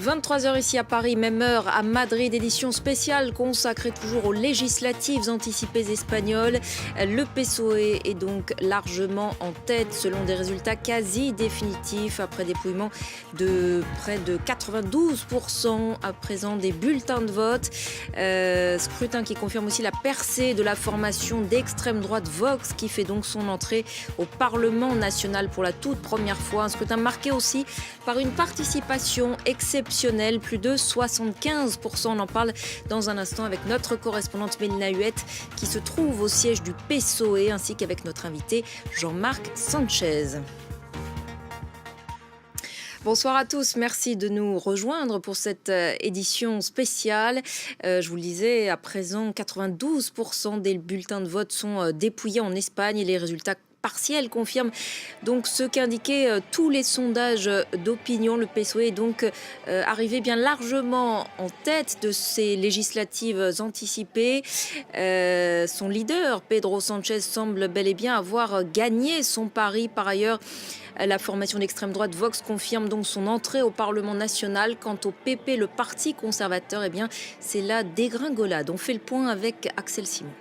23h ici à Paris, même heure à Madrid, édition spéciale consacrée toujours aux législatives anticipées espagnoles. Le PSOE est donc largement en tête selon des résultats quasi définitifs après dépouillement de près de 92% à présent des bulletins de vote. Scrutin qui confirme aussi la percée de la formation d'extrême droite Vox qui fait donc son entrée au Parlement national pour la toute première fois. Un scrutin marqué aussi par une participation exceptionnelle, plus de 75%. On en parle dans un instant avec notre correspondante Mélina Huette qui se trouve au siège du PSOE ainsi qu'avec notre invité Jean-Marc Sanchez. Bonsoir à tous, merci de nous rejoindre pour cette édition spéciale. Je vous le disais, à présent, 92% des bulletins de vote sont dépouillés en Espagne et les résultats partiels confirment donc ce qu'indiquaient tous les sondages d'opinion. Le PSOE est donc arrivé bien largement en tête de ces législatives anticipées. Son leader, Pedro Sánchez, semble bel et bien avoir gagné son pari. Par ailleurs, la formation d'extrême droite Vox confirme donc son entrée au Parlement national. Quant au PP, le parti conservateur, eh bien, c'est la dégringolade. On fait le point avec Axel Simon.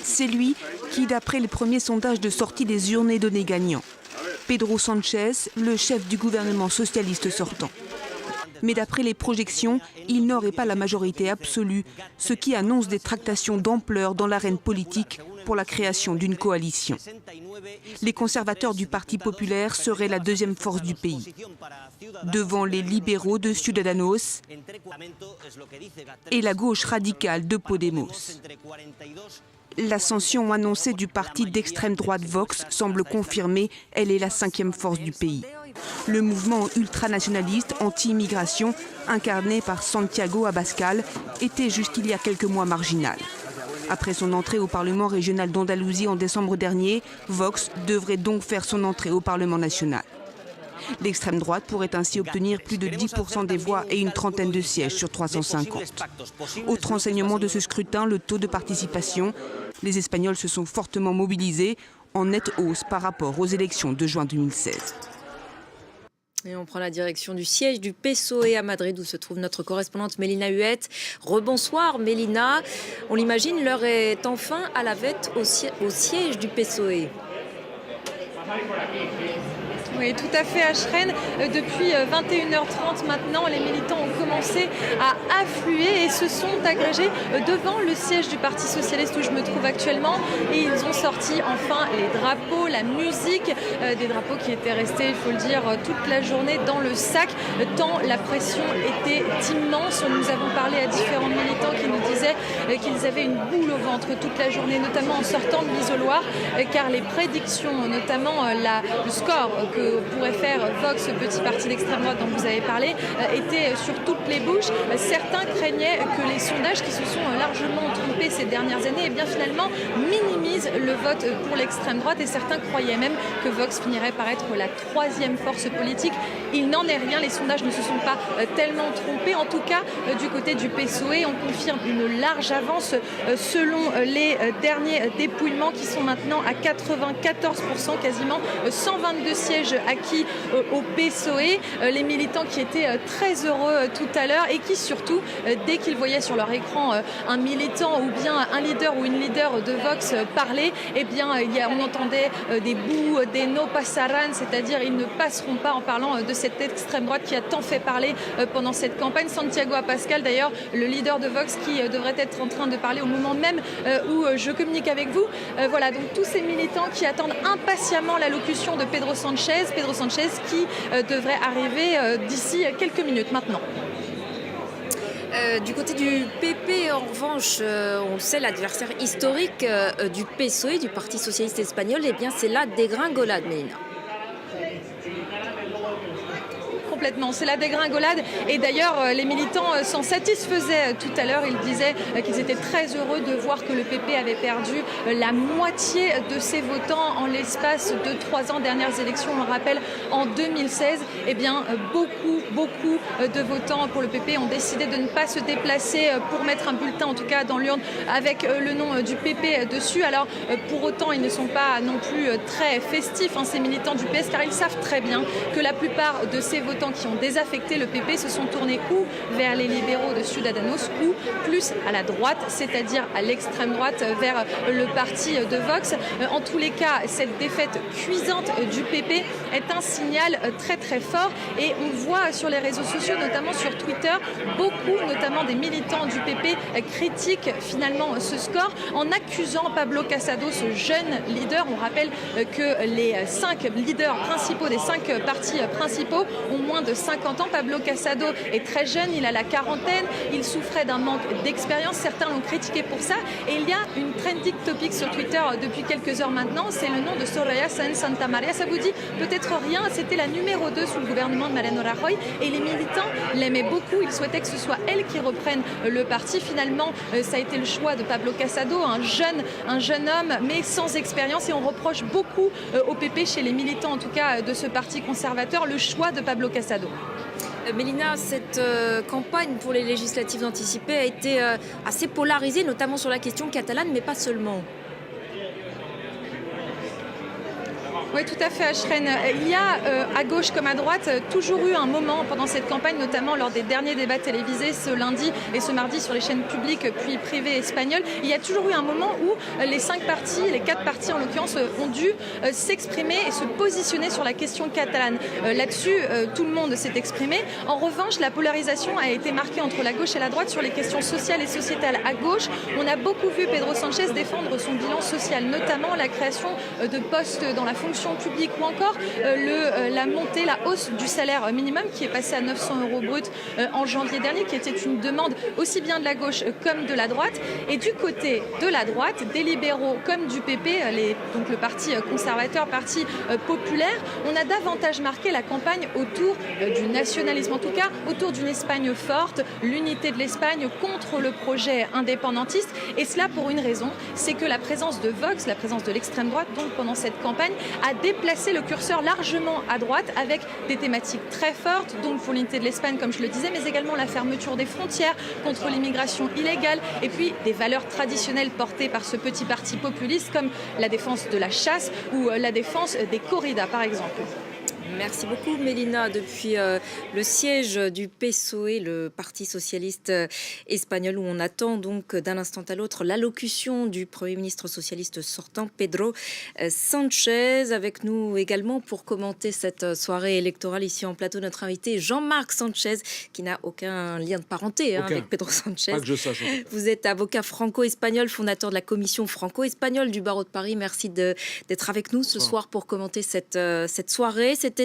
C'est lui qui, d'après les premiers sondages de sortie des urnes, est donné gagnant. Pedro Sánchez, le chef du gouvernement socialiste sortant. Mais d'après les projections, il n'aurait pas la majorité absolue, ce qui annonce des tractations d'ampleur dans l'arène politique pour la création d'une coalition. Les conservateurs du Parti populaire seraient la deuxième force du pays, devant les libéraux de Ciudadanos et la gauche radicale de Podemos. L'ascension annoncée du parti d'extrême droite Vox semble confirmer, elle est la cinquième force du pays. Le mouvement ultranationaliste anti-immigration, incarné par Santiago Abascal, était jusqu'il y a quelques mois marginal. Après son entrée au Parlement régional d'Andalousie en décembre dernier, Vox devrait donc faire son entrée au Parlement national. L'extrême droite pourrait ainsi obtenir plus de 10% des voix et une trentaine de sièges sur 350. Autre enseignement de ce scrutin, le taux de participation. Les Espagnols se sont fortement mobilisés, en nette hausse par rapport aux élections de juin 2016. Et on prend la direction du siège du PSOE à Madrid où se trouve notre correspondante Mélina Huette. Rebonsoir Mélina. On l'imagine, l'heure est enfin à la vête au siège du PSOE. Oui, tout à fait, Ashrène. Depuis 21h30 maintenant, les militants ont commencé à affluer et se sont agrégés devant le siège du Parti socialiste où je me trouve actuellement. Et ils ont sorti enfin les drapeaux, la musique, des drapeaux qui étaient restés, il faut le dire, toute la journée dans le sac, tant la pression était immense. Nous avons parlé à différents militants qui nous disaient qu'ils avaient une boule au ventre toute la journée, notamment en sortant de l'isoloir, car les prédictions, notamment le score que pourrait faire Vox, ce petit parti d'extrême droite dont vous avez parlé, était sur toutes les bouches. Certains craignaient que les sondages qui se sont largement trompés ces dernières années, eh bien finalement minimisent le vote pour l'extrême droite et certains croyaient même que Vox finirait par être la troisième force politique. Il n'en est rien, les sondages ne se sont pas tellement trompés. En tout cas, du côté du PSOE, on confirme une large avance selon les derniers dépouillements qui sont maintenant à 94%, quasiment 122 sièges acquis au PSOE. Les militants qui étaient très heureux tout à l'heure et qui surtout, dès qu'ils voyaient sur leur écran un militant ou bien un leader ou une leader de Vox parler, eh bien on entendait des boos, des no pasarán, c'est-à-dire ils ne passeront pas, en parlant de cette extrême droite qui a tant fait parler pendant cette campagne. Santiago Abascal d'ailleurs, le leader de Vox, qui devrait être en train de parler au moment même où je communique avec vous. Voilà, donc tous ces militants qui attendent impatiemment l'allocution de Pedro Sánchez qui devrait arriver d'ici quelques minutes maintenant. Du côté du PP, en revanche, on le sait, l'adversaire historique du PSOE, du Parti socialiste espagnol, eh bien c'est la dégringolade, Mélina. complètement. C'est la dégringolade. Et d'ailleurs, les militants s'en satisfaisaient tout à l'heure. Ils disaient qu'ils étaient très heureux de voir que le PP avait perdu la moitié de ses votants en l'espace de 3 ans. Dernières élections, on le rappelle, en 2016. Eh bien, beaucoup de votants pour le PP ont décidé de ne pas se déplacer pour mettre un bulletin, en tout cas dans l'urne, avec le nom du PP dessus. Alors, pour autant, ils ne sont pas non plus très festifs, ces militants du PS, car ils savent très bien que la plupart de ces votants qui ont désaffecté le PP se sont tournés ou vers les libéraux de Ciudadanos ou plus à la droite, c'est-à-dire à l'extrême droite, vers le parti de Vox. En tous les cas, cette défaite cuisante du PP est un signal très fort et on voit sur les réseaux sociaux, notamment sur Twitter, beaucoup, notamment des militants du PP, critiquent finalement ce score en accusant Pablo Casado, ce jeune leader. On rappelle que les 5 leaders principaux des 5 partis principaux ont moins de 50 ans. Pablo Casado est très jeune, il a la quarantaine, il souffrait d'un manque d'expérience. Certains l'ont critiqué pour ça. Et il y a une trending topic sur Twitter depuis quelques heures maintenant, c'est le nom de Soraya Sáenz Santamaría. Ça vous dit peut-être rien, c'était la numéro 2 sous le gouvernement de Mariano Rajoy et les militants l'aimaient beaucoup, ils souhaitaient que ce soit elle qui reprenne le parti. Finalement, ça a été le choix de Pablo Casado, un jeune homme mais sans expérience, et on reproche beaucoup au PP, chez les militants en tout cas de ce parti conservateur, le choix de Pablo Casado. Mélina, cette campagne pour les législatives anticipées a été assez polarisée, notamment sur la question catalane, mais pas seulement. Oui, tout à fait, Ashreen. Il y a, à gauche comme à droite, toujours eu un moment pendant cette campagne, notamment lors des derniers débats télévisés ce lundi et ce mardi sur les chaînes publiques puis privées espagnoles. Il y a toujours eu un moment où les 5 partis, les 4 partis en l'occurrence, ont dû s'exprimer et se positionner sur la question catalane. Là-dessus, tout le monde s'est exprimé. En revanche, la polarisation a été marquée entre la gauche et la droite sur les questions sociales et sociétales. À gauche, on a beaucoup vu Pedro Sánchez défendre son bilan social, notamment la création de postes dans la fonction publique ou encore la montée, la hausse du salaire minimum qui est passé à 900 € brut en janvier dernier, qui était une demande aussi bien de la gauche comme de la droite. Et du côté de la droite, des libéraux comme du PP, donc le parti conservateur, parti populaire, on a davantage marqué la campagne autour du nationalisme, en tout cas autour d'une Espagne forte, l'unité de l'Espagne contre le projet indépendantiste. Et cela pour une raison, c'est que la présence de Vox, la présence de l'extrême droite, donc pendant cette campagne, a déplacer le curseur largement à droite avec des thématiques très fortes, donc pour l'unité de l'Espagne, comme je le disais, mais également la fermeture des frontières contre l'immigration illégale et puis des valeurs traditionnelles portées par ce petit parti populiste comme la défense de la chasse ou la défense des corridas, par exemple. Merci beaucoup Mélina. Depuis le siège du PSOE, le Parti socialiste espagnol, où on attend donc d'un instant à l'autre l'allocution du Premier ministre socialiste sortant, Pedro Sánchez. Avec nous également pour commenter cette soirée électorale ici en plateau, notre invité Jean-Marc Sánchez, qui n'a aucun lien de parenté avec Pedro Sánchez. Pas que je sache. Vous êtes avocat franco-espagnol, fondateur de la commission franco-espagnole du barreau de Paris. Merci d'être avec nous ce soir pour commenter cette soirée. C'était,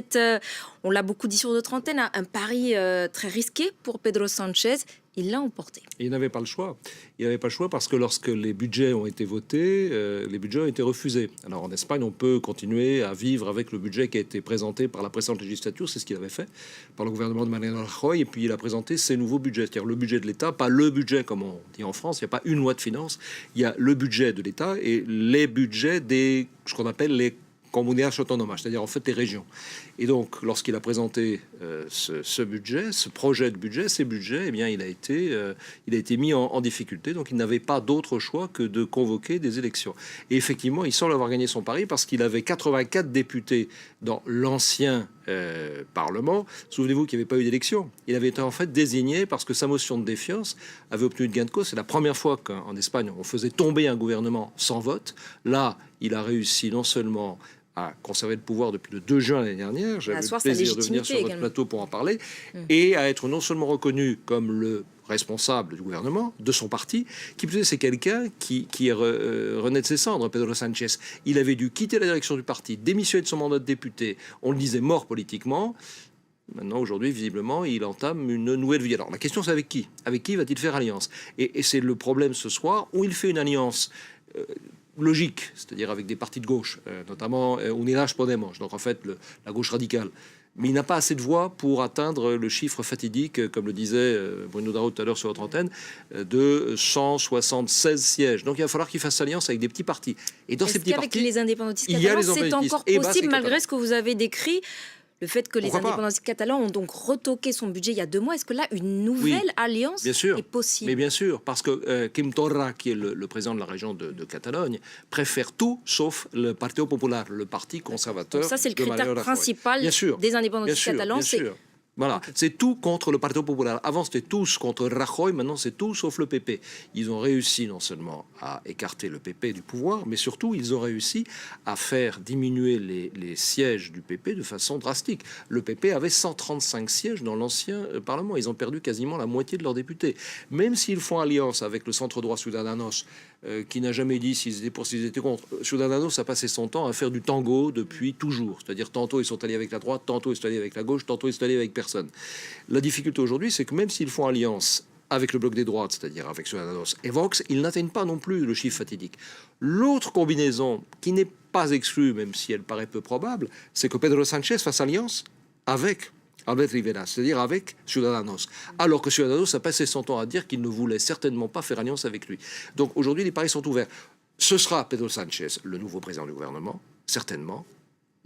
on l'a beaucoup dit sur notre antenne, un pari très risqué pour Pedro Sánchez. Il l'a emporté. Il n'avait pas le choix. Il n'avait pas le choix parce que lorsque les budgets ont été votés, les budgets ont été refusés. Alors en Espagne, on peut continuer à vivre avec le budget qui a été présenté par la précédente législature. C'est ce qu'il avait fait par le gouvernement de Mariano Rajoy. Et puis il a présenté ses nouveaux budgets. C'est-à-dire le budget de l'État, pas le budget comme on dit en France. Il n'y a pas une loi de finances. Il y a le budget de l'État et les budgets des, ce qu'on appelle les comunidades autónomas, c'est-à-dire en fait les régions. Et donc, lorsqu'il a présenté ce budget, ce projet de budget, ces budgets, eh bien, il a été mis en difficulté. Donc, il n'avait pas d'autre choix que de convoquer des élections. Et effectivement, il semble avoir gagné son pari parce qu'il avait 84 députés dans l'ancien Parlement. Souvenez-vous qu'il n'y avait pas eu d'élection. Il avait été en fait désigné parce que sa motion de défiance avait obtenu de gain de cause. C'est la première fois qu'en Espagne, on faisait tomber un gouvernement sans vote. Là, il a réussi non seulement à conserver le pouvoir depuis le 2 juin l'année dernière, j'avais le plaisir de venir sur votre plateau pour en parler, et à être non seulement reconnu comme le responsable du gouvernement, de son parti, qui plus est, c'est quelqu'un qui renaît de ses cendres, Pedro Sánchez. Il avait dû quitter la direction du parti, démissionner de son mandat de député, on le disait mort politiquement. Maintenant, aujourd'hui, visiblement, il entame une nouvelle vie. Alors, la question, c'est avec qui? Avec qui va-t-il faire alliance? Et c'est le problème ce soir, où il fait une alliance logique, c'est-à-dire avec des partis de gauche, notamment Unidas Podemos, donc en fait la gauche radicale. mais il n'a pas assez de voix pour atteindre le chiffre fatidique, comme le disait Bruno Darro tout à l'heure sur votre antenne, de 176 sièges. Donc il va falloir qu'il fasse alliance avec des petits partis. Et dans ces petits qu'avec partis, les indépendantistes il y a catalans, les c'est indépendantistes. encore Et possible c'est malgré catalan. ce que vous avez décrit? Le fait que les Pourquoi pas? indépendantistes catalans ont donc retoqué son budget il y a 2 mois, est-ce que là, une nouvelle alliance bien sûr. est possible? Mais bien sûr, parce que Quim Torra, qui est le président de la région de Catalogne, préfère tout sauf le Partido Popular, le parti conservateur. Donc ça, c'est le de critère Mariano Rajoy. principal Bien sûr, des bien indépendantistes sûr, catalans. bien sûr. Voilà, c'est tout contre le Partido Popular. Avant, c'était tous contre Rajoy, maintenant c'est tout sauf le PP. Ils ont réussi non seulement à écarter le PP du pouvoir, mais surtout ils ont réussi à faire diminuer les sièges du PP de façon drastique. Le PP avait 135 sièges dans l'ancien Parlement. Ils ont perdu quasiment la moitié de leurs députés. Même s'ils font alliance avec le centre-droit Ciudadanos, qui n'a jamais dit s'ils étaient pour, s'ils étaient contre. Ciudadanos a passé son temps à faire du tango depuis toujours. C'est-à-dire tantôt ils sont allés avec la droite, tantôt ils sont allés avec la gauche, tantôt ils sont allés avec personne. La difficulté aujourd'hui, c'est que même s'ils font alliance avec le bloc des droites, c'est-à-dire avec Ciudadanos et Vox, ils n'atteignent pas non plus le chiffre fatidique. L'autre combinaison, qui n'est pas exclue, même si elle paraît peu probable, c'est que Pedro Sánchez fasse alliance avec Albert Rivera, c'est-à-dire avec Ciudadanos. Alors que Ciudadanos a passé son temps à dire qu'il ne voulait certainement pas faire alliance avec lui. Donc aujourd'hui, les paris sont ouverts. Ce sera Pedro Sánchez, le nouveau président du gouvernement, certainement.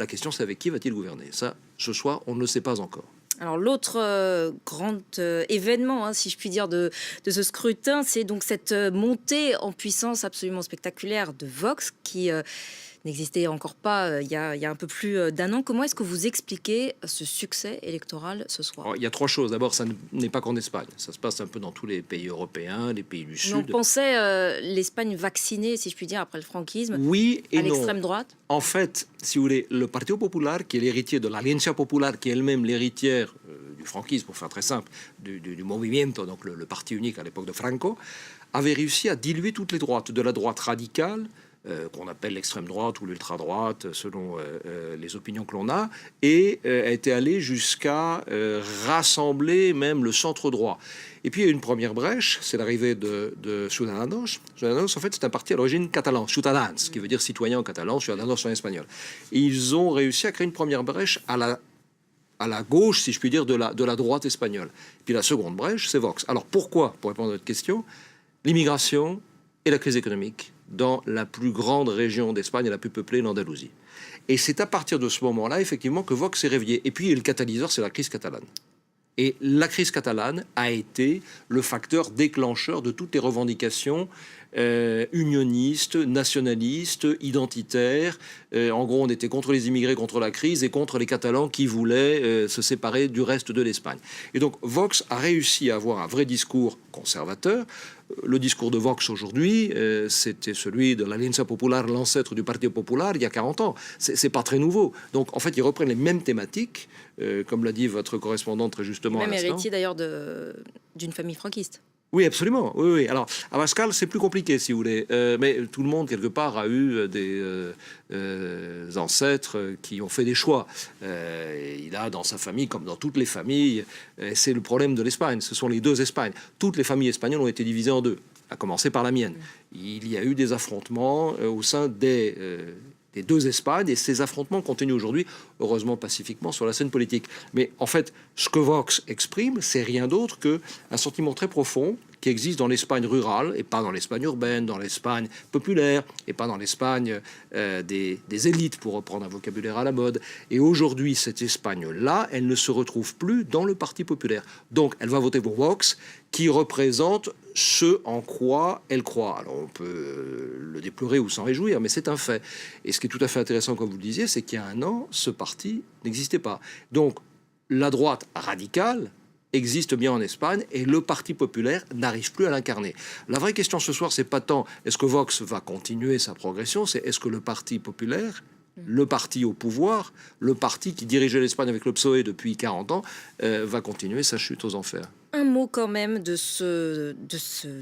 La question, c'est avec qui va-t-il gouverner? Ça, ce soir, on ne le sait pas encore. Alors l'autre grand événement, si je puis dire, de ce scrutin, c'est donc cette montée en puissance absolument spectaculaire de Vox qui n'existait encore pas il y a un peu plus d'un an. Comment est-ce que vous expliquez ce succès électoral ce soir? Alors, il y a trois choses. D'abord, ça n'est pas qu'en Espagne. Ça se passe un peu dans tous les pays européens, les pays du Sud. On pensait l'Espagne vaccinée, si je puis dire, après le franquisme, oui et à non. l'extrême droite. En fait, si vous voulez, le Partido Popular, qui est l'héritier de l'Alianza Popular, qui est elle-même l'héritière du franquisme, pour faire très simple, du Movimiento, donc le parti unique à l'époque de Franco, avait réussi à diluer toutes les droites, de la droite radicale, qu'on appelle l'extrême droite ou l'ultra-droite, selon les opinions que l'on a, et a été allé jusqu'à rassembler même le centre-droit. Et puis il y a une première brèche, c'est l'arrivée de Ciudadanos. Ciudadanos, en fait, c'est un parti à l'origine catalan, Ciutadans, qui veut dire citoyen en catalan, Ciudadanos en espagnol. Et ils ont réussi à créer une première brèche à la gauche, si je puis dire, de la droite espagnole. Puis la seconde brèche, c'est Vox. Alors pourquoi, pour répondre à votre question, l'immigration et la crise économique dans la plus grande région d'Espagne, la plus peuplée, l'Andalousie. Et c'est à partir de ce moment-là, effectivement, que Vox s'est réveillé. Et puis, le catalyseur, c'est la crise catalane. Et la crise catalane a été le facteur déclencheur de toutes les revendications unionistes, nationalistes, identitaires. En gros, on était contre les immigrés, contre la crise et contre les Catalans qui voulaient se séparer du reste de l'Espagne. Et donc, Vox a réussi à avoir un vrai discours conservateur. Le discours de Vox aujourd'hui, c'était celui de l'Alianza Popular, l'ancêtre du Partido Popular, il y a 40 ans. C'est pas très nouveau. Donc, en fait, ils reprennent les mêmes thématiques, comme l'a dit votre correspondante très justement à Même l'instant. héritier d'ailleurs d'une famille franquiste. Oui, absolument. Oui, oui. Alors, à Abascal, c'est plus compliqué, si vous voulez. Mais tout le monde, quelque part, a eu des ancêtres qui ont fait des choix. Il a, dans sa famille, comme dans toutes les familles, c'est le problème de l'Espagne. Ce sont les deux Espagnes. Toutes les familles espagnoles ont été divisées en deux, à commencer par la mienne. Il y a eu des affrontements au sein des deux Espagnes, et ces affrontements continuent aujourd'hui, heureusement pacifiquement, sur la scène politique. Mais en fait, ce que Vox exprime, c'est rien d'autre qu'un sentiment très profond qui existe dans l'Espagne rurale, et pas dans l'Espagne urbaine, dans l'Espagne populaire, et pas dans l'Espagne des élites, pour reprendre un vocabulaire à la mode. Et aujourd'hui, cette Espagne-là, elle ne se retrouve plus dans le Parti populaire. Donc, elle va voter pour Vox, qui représente ce en quoi elle croit. Alors, on peut le déplorer ou s'en réjouir, mais c'est un fait. Et ce qui est tout à fait intéressant, comme vous le disiez, c'est qu'il y a un an, ce parti n'existait pas. Donc, la droite radicale existe bien en Espagne et le Parti populaire n'arrive plus à l'incarner. La vraie question ce soir, c'est pas tant est-ce que Vox va continuer sa progression, c'est est-ce que le Parti populaire, le parti au pouvoir, le parti qui dirigeait l'Espagne avec le PSOE depuis 40 ans, va continuer sa chute aux enfers. Un mot quand même de ce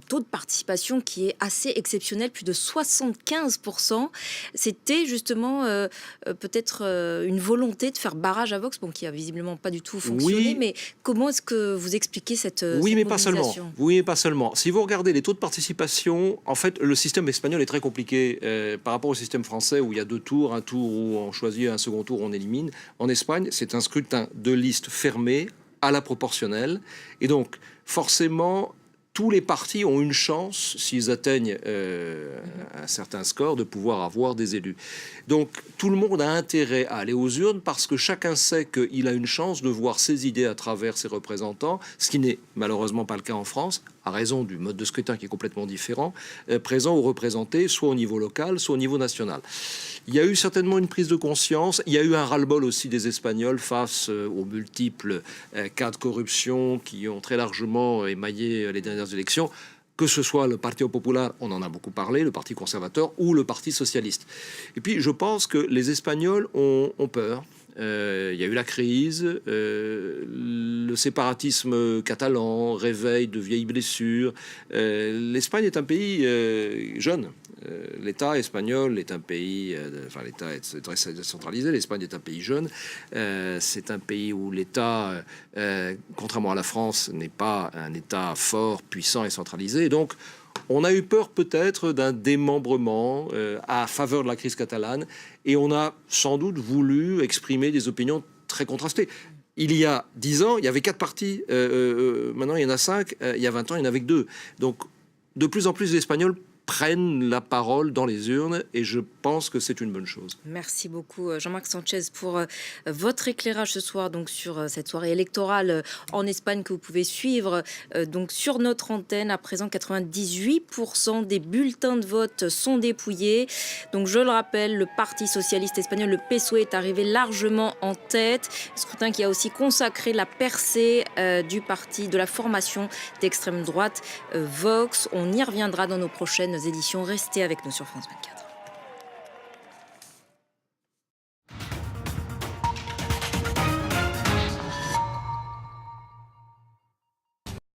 taux de participation qui est assez exceptionnel, plus de 75%. C'était justement peut-être une volonté de faire barrage à Vox, bon, qui a visiblement pas du tout fonctionné, Oui. mais comment est-ce que vous expliquez cette Oui, mais pas mobilisation? seulement. Oui, mais pas seulement. Si vous regardez les taux de participation, en fait, le système espagnol est très compliqué par rapport au système français où il y a 2 tours, un tour où on choisit, un second tour où on élimine. En Espagne, c'est un scrutin de liste fermé à la proportionnelle. Et donc, forcément, tous les partis ont une chance, s'ils atteignent un certain score, de pouvoir avoir des élus. Donc, tout le monde a intérêt à aller aux urnes parce que chacun sait qu'il a une chance de voir ses idées à travers ses représentants, ce qui n'est malheureusement pas le cas en France, à raison du mode de scrutin qui est complètement différent, présent ou représenté, soit au niveau local, soit au niveau national. Il y a eu certainement une prise de conscience, il y a eu un ras-le-bol aussi des Espagnols face aux multiples cas de corruption qui ont très largement émaillé les dernières élections, que ce soit le Partido Popular, on en a beaucoup parlé, le Parti conservateur ou le Parti socialiste. Et puis je pense que les Espagnols ont peur. Il y a eu la crise, le séparatisme catalan, réveil de vieilles blessures. L'Espagne est un pays jeune. L'État espagnol est un pays, enfin l'État est très centralisé, l'Espagne est un pays jeune. C'est un pays où l'État, contrairement à la France, n'est pas un État fort, puissant et centralisé. Donc, on a eu peur peut-être d'un démembrement à faveur de la crise catalane et on a sans doute voulu exprimer des opinions très contrastées. Il y a 10 ans, il y avait 4 partis, maintenant il y en a 5, il y a 20 ans, il n'y en avait que 2. Donc de plus en plus d'Espagnols prennent la parole dans les urnes et je pense que c'est une bonne chose. Merci beaucoup Jean-Marc Sanchez pour votre éclairage ce soir donc sur cette soirée électorale en Espagne que vous pouvez suivre donc sur notre antenne. À présent, 98% des bulletins de vote sont dépouillés. Donc je le rappelle, le Parti socialiste espagnol, le PSOE, est arrivé largement en tête. Scrutin qui a aussi consacré la percée du parti, de la formation d'extrême droite Vox. On y reviendra dans nos prochaines éditions. Restez avec nous sur France 24.